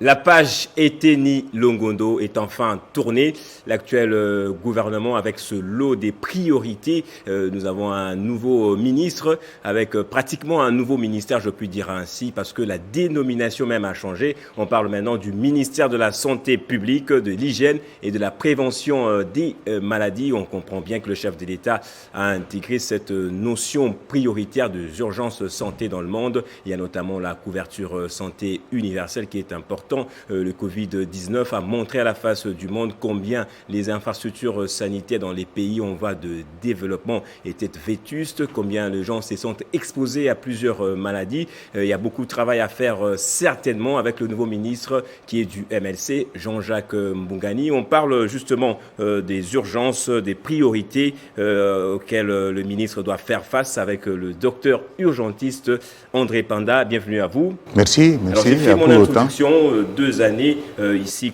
La page Eteni Longondo est enfin tournée. L'actuel gouvernement avec ce lot des priorités. Nous avons un nouveau ministre avec pratiquement un nouveau ministère, je puis dire ainsi, parce que la dénomination même a changé. On parle maintenant du ministère de la Santé publique, de l'hygiène et de la prévention des maladies. On comprend bien que le chef de l'État a intégré cette notion prioritaire des urgences santé dans le monde. Il y a notamment la couverture santé universelle qui est importante. Le Covid-19 a montré à la face du monde combien les infrastructures sanitaires dans les pays en voie de développement étaient vétustes, combien les gens se sont exposés à plusieurs maladies. Il y a beaucoup de travail à faire certainement avec le nouveau ministre qui est du MLC, Jean-Jacques Mbungani. On parle justement des urgences, des priorités auxquelles le ministre doit faire face avec le docteur urgentiste André Panda. Bienvenue à vous. Merci. Alors j'ai fait mon introduction, 2 années ici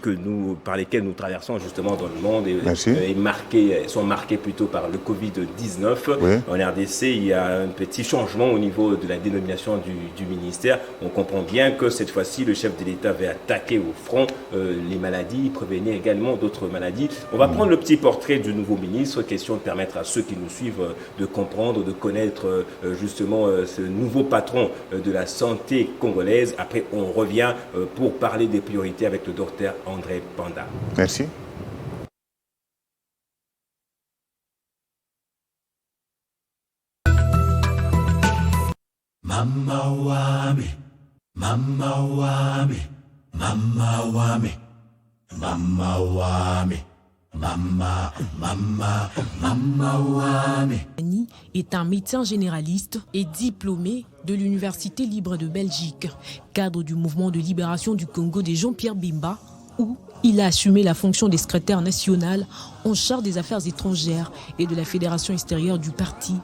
par lesquelles nous traversons justement dans le monde et sont marquées plutôt par le Covid-19. Oui. En RDC, il y a un petit changement au niveau de la dénomination du ministère. On comprend bien que cette fois-ci, le chef de l'État va attaquer au front les maladies, prévenir également d'autres maladies. On va prendre le petit portrait du nouveau ministre, question de permettre à ceux qui nous suivent de comprendre, de connaître justement ce nouveau patron de la santé congolaise. Après, on revient pour parler des priorités avec le docteur André Panda. Merci. Mama wami, mama wami, mama wami, mama wami. Mama wami. Est un médecin généraliste et diplômé de l'Université libre de Belgique, cadre du mouvement de libération du Congo de Jean-Pierre Bemba, où il a assumé la fonction de secrétaire national en charge des affaires étrangères et de la fédération extérieure du parti.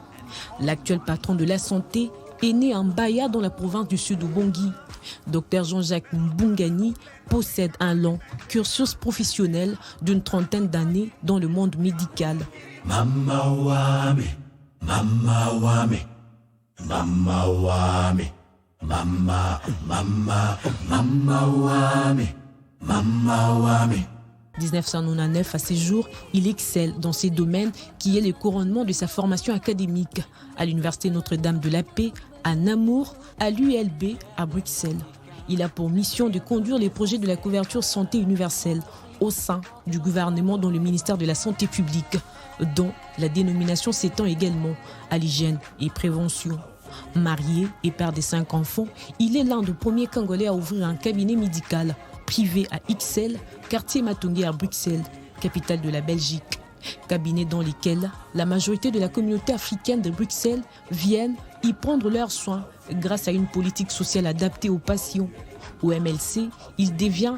L'actuel patron de la santé est né en Baya dans la province du sud Ubongi. Dr Jean-Jacques Mbungani possède un long cursus professionnel d'une trentaine d'années dans le monde médical. Mama wami, mama wami, mama wami, mama wami, mama wami. 1999, à ses jours, il excelle dans ces domaines qui est le couronnement de sa formation académique à l'Université Notre-Dame de la Paix, à Namur, à l'ULB, à Bruxelles. Il a pour mission de conduire les projets de la couverture santé universelle au sein du gouvernement dans le ministère de la Santé publique, dont la dénomination s'étend également à l'hygiène et prévention. Marié et père de 5 enfants, il est l'un des premiers Congolais à ouvrir un cabinet médical privé à Ixelles, quartier Matongué à Bruxelles, capitale de la Belgique. Cabinet dans lesquels la majorité de la communauté africaine de Bruxelles viennent y prendre leurs soins grâce à une politique sociale adaptée aux patients. Au MLC, il devient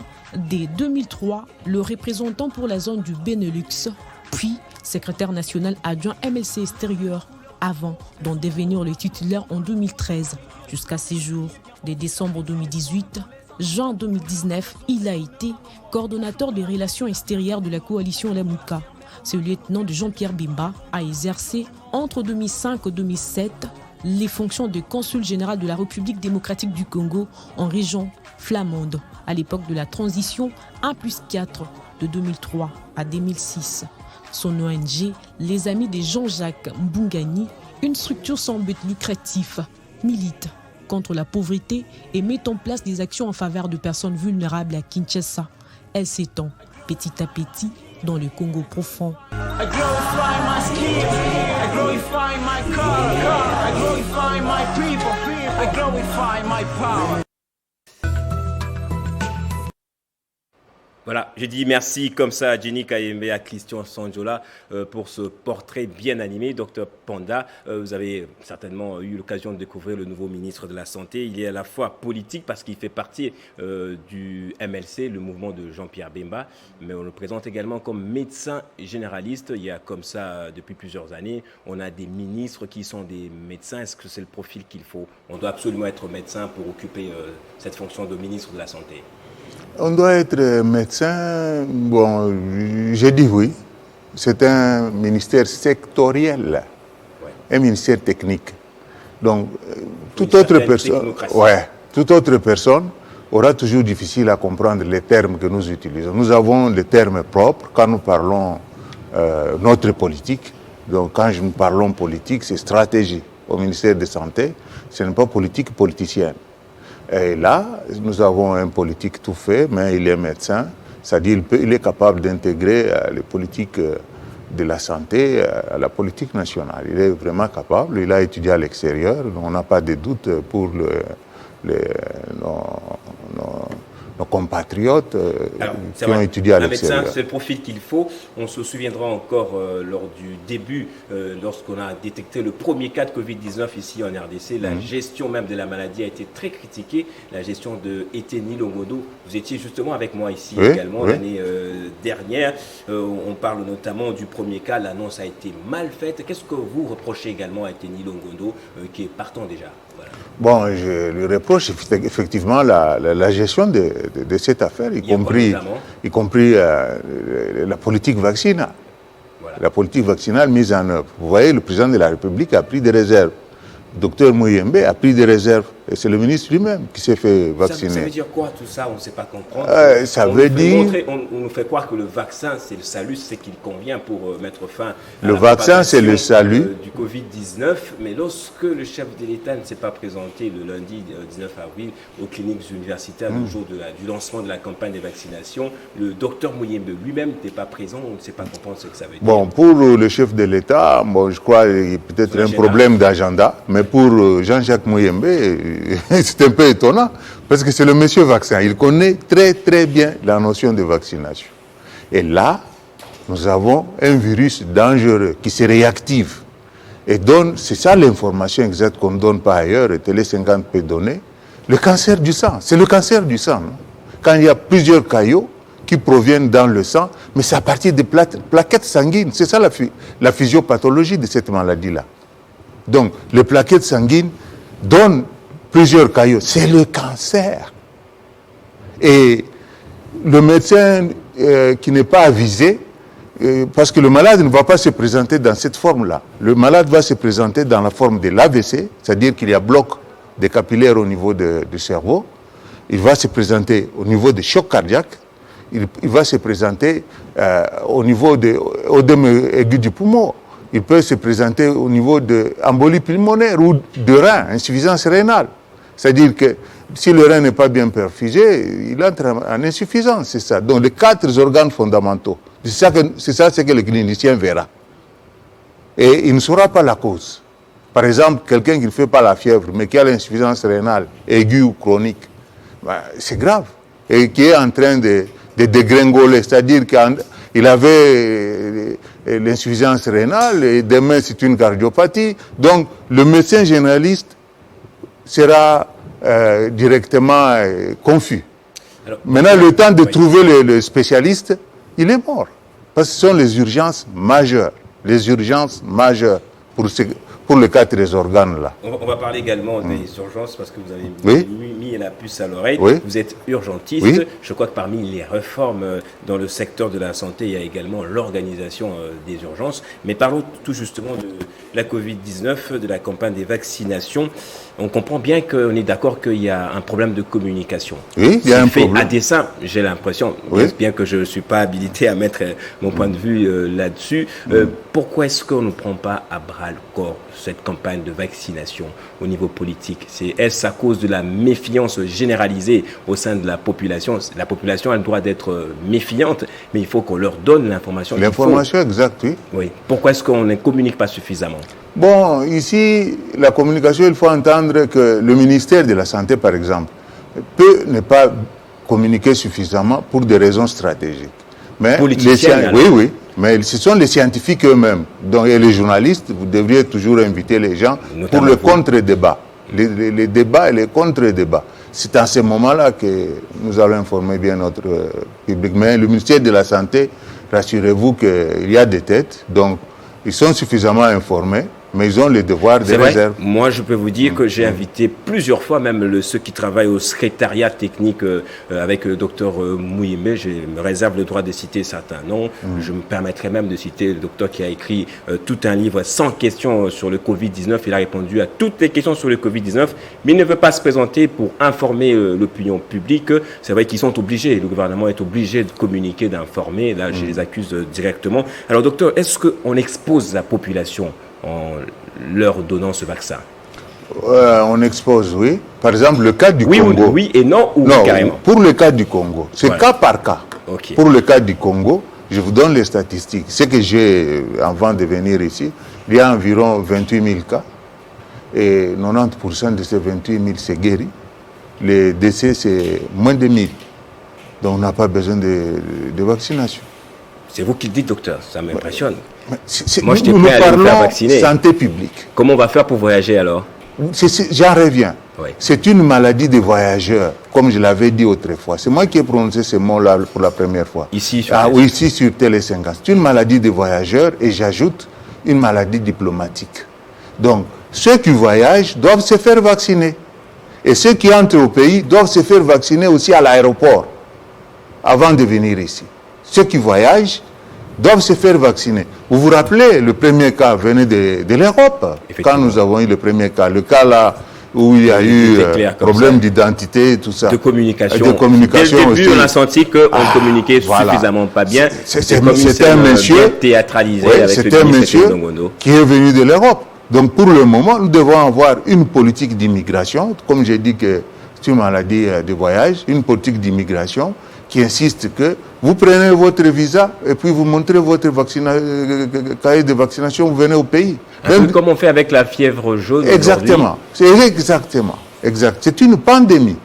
dès 2003 le représentant pour la zone du Benelux, puis secrétaire national adjoint MLC extérieur, avant d'en devenir le titulaire en 2013 jusqu'à ses jours. De décembre 2018, juin 2019, il a été coordonnateur des relations extérieures de la coalition Lamouka. Ce lieutenant de Jean-Pierre Bemba a exercé entre 2005 et 2007 les fonctions de consul général de la République démocratique du Congo en région flamande à l'époque de la transition 1+4 de 2003 à 2006. Son ONG, les Amis de Jean-Jacques Mbungani, une structure sans but lucratif, milite contre la pauvreté et met en place des actions en faveur de personnes vulnérables à Kinshasa. Elle s'étend petit à petit dans le Congo profond. I glorify my skills, I glorify my car, I glorify my people, I glorify my power. Voilà, je dis merci comme ça à Jenny Kayembe, à Christian Sanjola pour ce portrait bien animé. Docteur Panda, vous avez certainement eu l'occasion de découvrir le nouveau ministre de la Santé. Il est à la fois politique parce qu'il fait partie du MLC, le mouvement de Jean-Pierre Bemba, mais on le présente également comme médecin généraliste. Il y a comme ça, depuis plusieurs années, on a des ministres qui sont des médecins. Est-ce que c'est le profil qu'il faut? On doit absolument être médecin pour occuper cette fonction de ministre de la Santé. On doit être médecin, bon, je dis oui. C'est un ministère sectoriel, un ministère technique. Donc, toute autre personne aura toujours difficile à comprendre les termes que nous utilisons. Nous avons des termes propres quand nous parlons notre politique. Donc quand nous parlons politique, c'est stratégie. Au ministère de la Santé, ce n'est pas politique politicienne. Et là, nous avons un politique tout fait, mais il est médecin, c'est-à-dire il est capable d'intégrer les politiques de la santé à la politique nationale. Il est vraiment capable, il a étudié à l'extérieur, on n'a pas de doute pour nos compatriotes qui ont étudié à l'extérieur. Un médecin, c'est le profil qu'il faut. On se souviendra encore lors du début, lorsqu'on a détecté le premier cas de Covid-19 ici en RDC, la gestion même de la maladie a été très critiquée, la gestion de Eteni Longondo. Vous étiez justement avec moi ici également l'année dernière. On parle notamment du premier cas, l'annonce a été mal faite. Qu'est-ce que vous reprochez également à Eteni Longondo, qui est partant déjà? Voilà. Bon, je lui reproche effectivement la gestion de cette affaire, y compris la politique vaccinale. Voilà. La politique vaccinale mise en œuvre. Vous voyez, le président de la République a pris des réserves. Dr Muyembe a pris des réserves. Et c'est le ministre lui-même qui s'est fait vacciner. Ça veut dire quoi tout ça? On ne sait pas comprendre. On nous fait croire que le vaccin, c'est le salut, c'est qu'il convient pour mettre fin à le vaccin, c'est le salut du Covid-19. Mais lorsque le chef de l'État ne s'est pas présenté le lundi 19 avril aux cliniques universitaires, le jour du lancement de la campagne de vaccination, le docteur Muyembe lui-même n'était pas présent. On ne sait pas comprendre ce que ça veut dire. Bon, pour le chef de l'État, bon, je crois qu'il y a peut-être un problème d'agenda. Mais pour Jean-Jacques Muyembe, c'est un peu étonnant, parce que c'est le monsieur vaccin. Il connaît très très bien la notion de vaccination. Et là, nous avons un virus dangereux qui se réactive. Et donne, c'est ça l'information exacte qu'on ne donne pas ailleurs, et Télé 50 peut donner, le cancer du sang. C'est le cancer du sang. Non? Quand il y a plusieurs caillots qui proviennent dans le sang, mais c'est à partir des plaquettes sanguines. C'est ça la physiopathologie de cette maladie-là. Donc, les plaquettes sanguines donnent plusieurs caillots. C'est le cancer. Et le médecin qui n'est pas avisé, parce que le malade ne va pas se présenter dans cette forme-là. Le malade va se présenter dans la forme de l'AVC, c'est-à-dire qu'il y a bloc des capillaires au niveau du cerveau. Il va se présenter au niveau des chocs cardiaques. Il va se présenter au niveau de l'œdème aigu du poumon. Il peut se présenter au niveau d'embolie pulmonaire ou de rein, insuffisance rénale. C'est-à-dire que si le rein n'est pas bien perfusé, il entre en insuffisance, c'est ça. Donc les 4 organes fondamentaux, c'est ça ce que le clinicien verra. Et il ne saura pas la cause. Par exemple, quelqu'un qui ne fait pas la fièvre, mais qui a l'insuffisance rénale aiguë ou chronique, c'est grave. Et qui est en train de dégringoler, c'est-à-dire qu'il avait l'insuffisance rénale et demain c'est une cardiopathie. Donc le médecin généraliste sera directement confus. Alors, maintenant, le temps de trouver le spécialiste, il est mort. Parce que ce sont les urgences majeures. Les urgences majeures pour les 4 organes-là. On va parler également des urgences parce que vous avez mis la puce à l'oreille. Oui. Vous êtes urgentiste. Oui. Je crois que parmi les réformes dans le secteur de la santé, il y a également l'organisation des urgences. Mais parlons tout justement de la Covid-19, de la campagne des vaccinations. On comprend bien qu'on est d'accord qu'il y a un problème de communication. Oui, il y a un problème. À dessein, j'ai l'impression, bien que je ne suis pas habilité à mettre mon point de vue là-dessus. Pourquoi est-ce qu'on ne prend pas à bras le corps cette campagne de vaccination au niveau politique? Est-ce à cause de la méfiance généralisée au sein de la population? La population a le droit d'être méfiante, mais il faut qu'on leur donne l'information. L'information exacte, oui. Pourquoi est-ce qu'on ne communique pas suffisamment? Bon, ici, la communication, il faut entendre que le ministère de la Santé, par exemple, peut ne pas communiquer suffisamment pour des raisons stratégiques. Mais oui, mais ce sont les scientifiques eux-mêmes, et les journalistes, vous devriez toujours inviter les gens pour le contre-débat. Les débats et les contre-débats. C'est à ce moment-là que nous allons informer bien notre public. Mais le ministère de la Santé, rassurez-vous qu'il y a des têtes, donc ils sont suffisamment informés mais ils ont le devoir de C'est vrai. réserve. Moi, je peux vous dire que j'ai invité plusieurs fois, même ceux qui travaillent au secrétariat technique avec le docteur Mouyembe. Je me réserve le droit de citer certains noms. Je me permettrai même de citer le docteur qui a écrit tout un livre 100 questions sur le Covid-19. Il a répondu à toutes les questions sur le Covid-19, mais il ne veut pas se présenter pour informer l'opinion publique. C'est vrai qu'ils sont obligés, le gouvernement est obligé de communiquer, d'informer. Là, je les accuse directement. Alors, docteur, est-ce qu'on expose la population en leur donnant ce vaccin? On expose, oui. Par exemple, le cas du Oui, Congo. oui et non, ou Non, carrément? pour le cas du Congo, c'est Voilà. cas par cas. Ok. Pour le cas du Congo, je vous donne les statistiques. Ce que j'ai avant de venir ici, il y a environ 28 000 cas et 90% de ces 28 000 c'est guéri. Les décès, c'est moins de 1000. Donc on n'a pas besoin de vaccination. C'est vous qui le dites, docteur. Ça m'impressionne. Mais Moi, j'étais nous prêt à aller me faire parlons vacciner. santé publique. Comment on va faire pour voyager alors? J'en reviens. Oui. C'est une maladie des voyageurs, comme je l'avais dit autrefois. C'est moi qui ai prononcé ce mot-là pour la première fois. Ici, sur Ah Télé- oui, ici sur Télé 50. C'est une maladie des voyageurs et j'ajoute une maladie diplomatique. Donc, ceux qui voyagent doivent se faire vacciner. Et ceux qui entrent au pays doivent se faire vacciner aussi à l'aéroport avant de venir ici. Ceux qui voyagent doivent se faire vacciner. Vous vous rappelez, le premier cas venait de l'Europe. Effectivement. Quand nous avons eu le premier cas, le cas là où il y a Il eu était clair comme problème ça. d'identité et tout ça. De communication. De communication Dès le début, aussi. on a senti qu'on communiquait voilà. suffisamment pas bien. C'est comme une c'est un scène, monsieur bien théâtralisée oui, avec c'est le un ministre monsieur Longondo. qui est venu de l'Europe. Donc pour le moment, nous devons avoir une politique d'immigration, comme j'ai dit que c'est une maladie de voyage, une politique d'immigration qui insiste que vous prenez votre visa et puis vous montrez votre cahier de vaccination, vous venez au pays. Un peu comme on fait avec la fièvre jaune. Exactement, c'est exactement, exact. C'est une pandémie.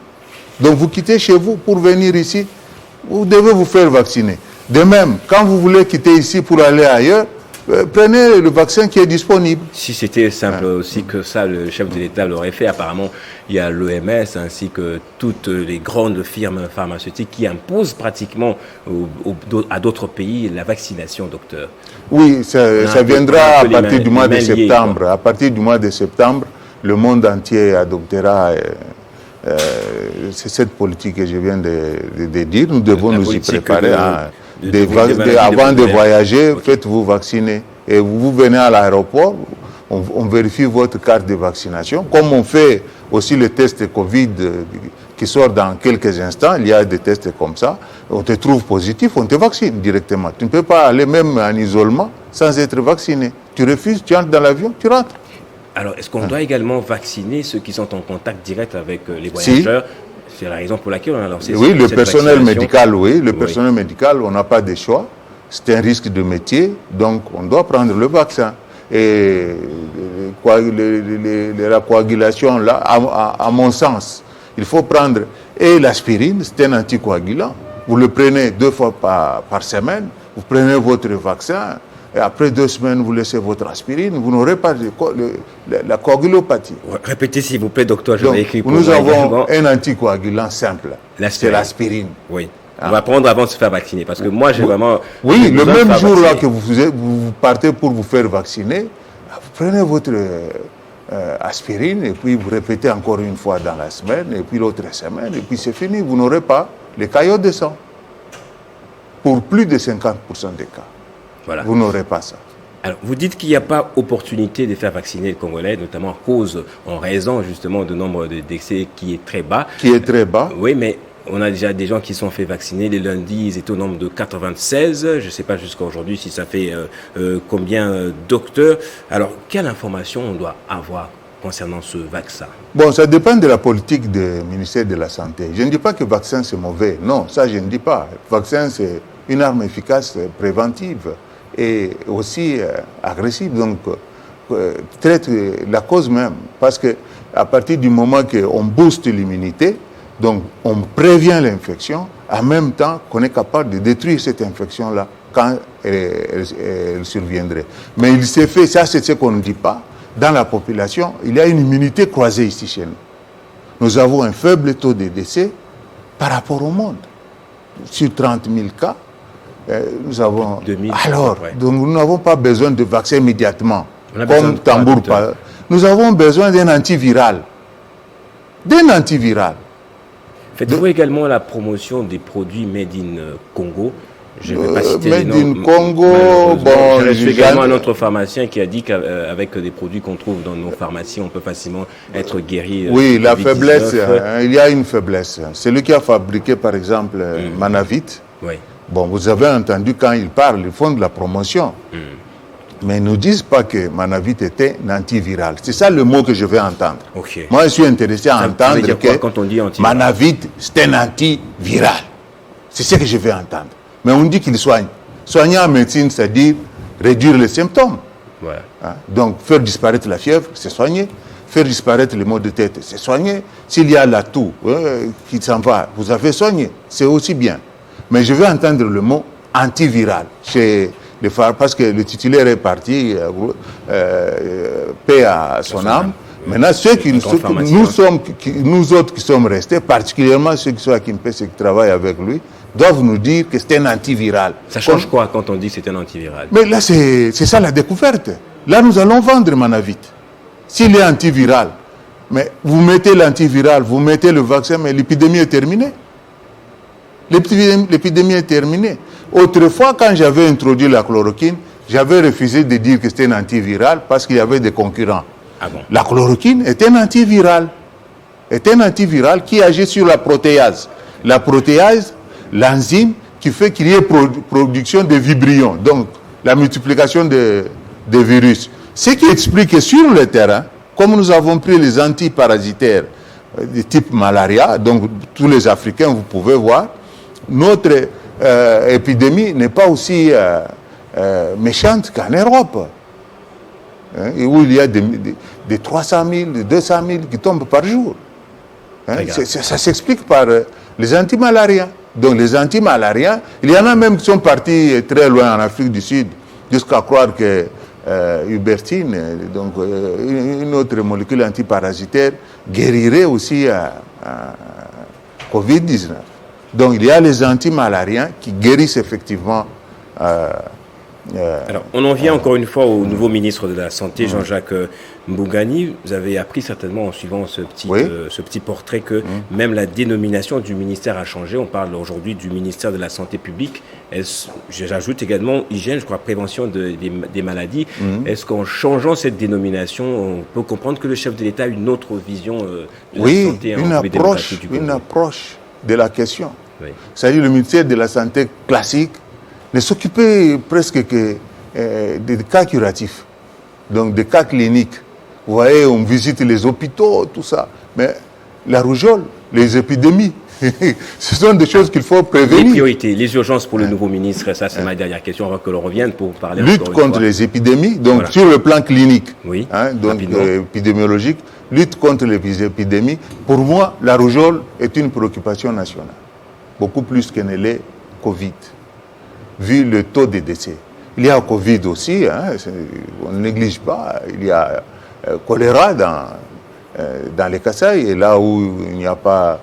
Donc vous quittez chez vous pour venir ici, vous devez vous faire vacciner. De même, quand vous voulez quitter ici pour aller ailleurs, prenez le vaccin qui est disponible. Si c'était simple aussi que ça, le chef de l'État l'aurait fait. Apparemment, il y a l'OMS ainsi que toutes les grandes firmes pharmaceutiques qui imposent pratiquement à d'autres pays la vaccination, docteur. Oui, ça viendra à partir du mois de septembre. Quoi. À partir du mois de septembre, le monde entier adoptera c'est cette politique que je viens de dire. Nous devons nous y préparer. Avant de voyager, faites-vous vacciner. Et vous venez à l'aéroport, on vérifie votre carte de vaccination. Comme on fait aussi le test Covid qui sort dans quelques instants, il y a des tests comme ça. On te trouve positif, on te vaccine directement. Tu ne peux pas aller même en isolement sans être vacciné. Tu refuses, tu entres dans l'avion, tu rentres. Alors, est-ce qu'on doit également vacciner ceux qui sont en contact direct avec les voyageurs? C'est la raison pour laquelle on a lancé oui, le cette personnel vaccination. médical, oui. Le personnel médical, on n'a pas de choix. C'est un risque de métier, donc on doit prendre le vaccin. Et la coagulation, là, à mon sens, il faut prendre et l'aspirine, c'est un anticoagulant. Vous le prenez 2 fois par semaine, vous prenez votre vaccin, et après 2 semaines, vous laissez votre aspirine, vous n'aurez pas la coagulopathie. Répétez s'il vous plaît, docteur, je Donc, vais écrire pour nous moi avons également. un anticoagulant simple, c'est l'aspirine. Oui. On va prendre avant de se faire vacciner, parce que moi, j'ai vraiment... Oui, j'ai le besoin de même faire jour là vacciner. que vous partez pour vous faire vacciner, vous prenez votre aspirine et puis vous répétez encore une fois dans la semaine et puis l'autre semaine et puis c'est fini. Vous n'aurez pas les caillots de sang. Pour plus de 50% des cas, Voilà. vous n'aurez pas ça. Alors, vous dites qu'il n'y a pas opportunité de faire vacciner les Congolais, notamment en raison justement du nombre de décès qui est très bas. Qui est très bas. Oui, mais on a déjà des gens qui sont fait vacciner. Les lundis, ils étaient au nombre de 96. Je ne sais pas jusqu'à aujourd'hui si ça fait combien docteurs. Alors, quelle information on doit avoir concernant ce vaccin? Bon, ça dépend de la politique du ministère de la Santé. Je ne dis pas que le vaccin c'est mauvais. Non, ça je ne dis pas. Le vaccin c'est une arme efficace, préventive et aussi agressive. Donc, traite la cause même. Parce que à partir du moment qu'on booste l'immunité, donc on prévient l'infection, en même temps qu'on est capable de détruire cette infection-là quand elle surviendrait. Mais il s'est fait, ça c'est ce qu'on ne dit pas, dans la population, il y a une immunité croisée ici chez nous. Nous avons un faible taux de décès par rapport au monde. Sur 30 000 cas, nous avons... 2000, Alors, donc nous n'avons pas besoin de vaccin immédiatement. On a besoin comme de quoi, tambour. docteur? Nous avons besoin d'un antiviral. D'un antiviral. Faites-vous également la promotion des produits Made in Congo? Je ne vais pas citer Made les noms. in Congo, malheureusement. bon, J'ai reçu également un autre pharmacien qui a dit qu'avec des produits qu'on trouve dans nos pharmacies, on peut facilement être guéri. Oui, du la Covid-19. faiblesse, il y a une faiblesse. Celui qui a fabriqué, par exemple, Manavit, Oui. bon, vous avez entendu quand ils parlent, ils font de la promotion. Mais ils ne disent pas que Manavit était un antiviral. C'est ça le mot que je vais entendre. Ok. Moi, je suis intéressé à Ça veut entendre dire quoi que quand on dit antiviral? Manavit, c'est un antiviral. C'est ce que je veux entendre. Mais on dit qu'il soigne. Soigner en médecine, c'est-à-dire réduire les symptômes. Voilà. Hein? Donc, faire disparaître la fièvre, c'est soigner. Faire disparaître les maux de tête, c'est soigner. S'il y a la toux qui s'en va, vous avez soigné. C'est aussi bien. Mais je veux entendre le mot antiviral chez les phares, parce que le titulaire est parti, paix à son âme. Maintenant, nous autres qui sommes restés, particulièrement ceux qui sont à Kimpese et qui travaillent avec lui, doivent nous dire que c'est un antiviral. Ça change quoi quand on dit que c'est un antiviral? Mais là, c'est ça la découverte. Là, nous allons vendre Manavit. S'il est antiviral, mais vous mettez l'antiviral, vous mettez le vaccin, mais l'épidémie est terminée. L'épidémie est terminée. Autrefois, quand j'avais introduit la chloroquine, j'avais refusé de dire que c'était un antiviral parce qu'il y avait des concurrents. Ah bon? La chloroquine est un antiviral. Est un antiviral qui agit sur la protéase. La protéase, l'enzyme qui fait qu'il y ait production de vibrions, donc la multiplication des virus. Ce qui explique que sur le terrain, comme nous avons pris les antiparasitaires de type malaria, donc tous les Africains, vous pouvez voir, notre épidémie n'est pas aussi méchante qu'en Europe, hein, où il y a des 300 000, des 200 000 qui tombent par jour. Hein, ça s'explique par les antimalariens. Donc les antimalariens, il y en a même qui sont partis très loin en Afrique du Sud, jusqu'à croire que Hubertine, donc une autre molécule antiparasitaire, guérirait aussi à Covid-19. Donc il y a les antimalariens qui guérissent effectivement. Alors, on en vient encore une fois au nouveau ministre de la Santé, Jean-Jacques Mbugani. Vous avez appris certainement en suivant ce petit portrait que même la dénomination du ministère a changé. On parle aujourd'hui du ministère de la Santé publique. J'ajoute également hygiène, je crois, prévention des maladies. Est-ce qu'en changeant cette dénomination, on peut comprendre que le chef de l'État a une autre vision de la santé en République démocratique du Congo? Une approche de la question. Oui. C'est-à-dire le ministère de la Santé classique ne s'occupait presque que des cas curatifs, donc des cas cliniques. Vous voyez, on visite les hôpitaux, tout ça. Mais la rougeole, les épidémies, ce sont des choses qu'il faut prévenir. Les priorités, les urgences pour le nouveau ministre, ça c'est ma dernière question avant que l'on revienne pour parler. Lutte contre les épidémies, donc voilà. sur le plan clinique, oui, donc épidémiologique, lutte contre les épidémies. Pour moi, la rougeole est une préoccupation nationale, beaucoup plus que ne l'est Covid, vu le taux de décès. Il y a Covid aussi, on ne néglige pas, il y a choléra dans les Kasaï, et là où il n'y a pas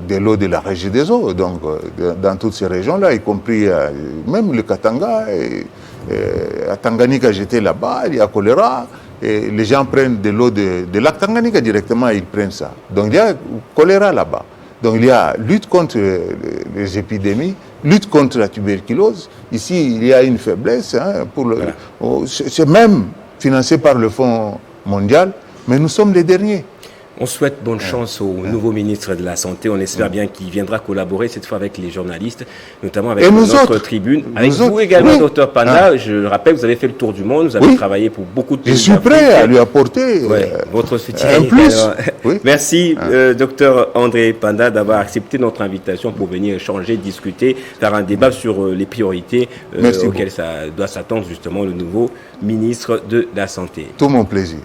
de l'eau de la régie des eaux, donc dans toutes ces régions-là, y compris même le Katanga, à Tanganyika j'étais là-bas, il y a choléra, et les gens prennent de l'eau de lac Tanganyika directement, ils prennent ça. Donc il y a choléra là-bas. Donc il y a lutte contre les épidémies, lutte contre la tuberculose. Ici, il y a une faiblesse. C'est même financé par le Fonds mondial, mais nous sommes les derniers. On souhaite bonne chance au nouveau ministre de la Santé. On espère bien qu'il viendra collaborer cette fois avec les journalistes, notamment avec notre tribune. Avec vous également, docteur Panda. Je le rappelle, vous avez fait le tour du monde. Vous avez travaillé pour beaucoup de pays. Je suis prêt à lui apporter votre soutien. Un plus. Merci, docteur André Panda, d'avoir accepté notre invitation pour venir échanger, discuter, faire un débat sur les priorités auxquelles ça doit s'attendre justement le nouveau ministre de la Santé. Tout mon plaisir.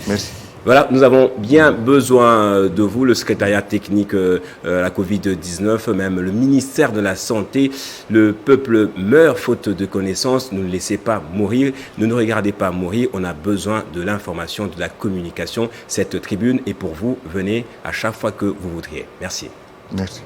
Merci. Voilà, nous avons bien besoin de vous, le secrétariat technique à la Covid-19, même le ministère de la Santé. Le peuple meurt faute de connaissances. Ne nous laissez pas mourir, ne nous regardez pas mourir. On a besoin de l'information, de la communication. Cette tribune est pour vous. Venez à chaque fois que vous voudriez. Merci. Merci.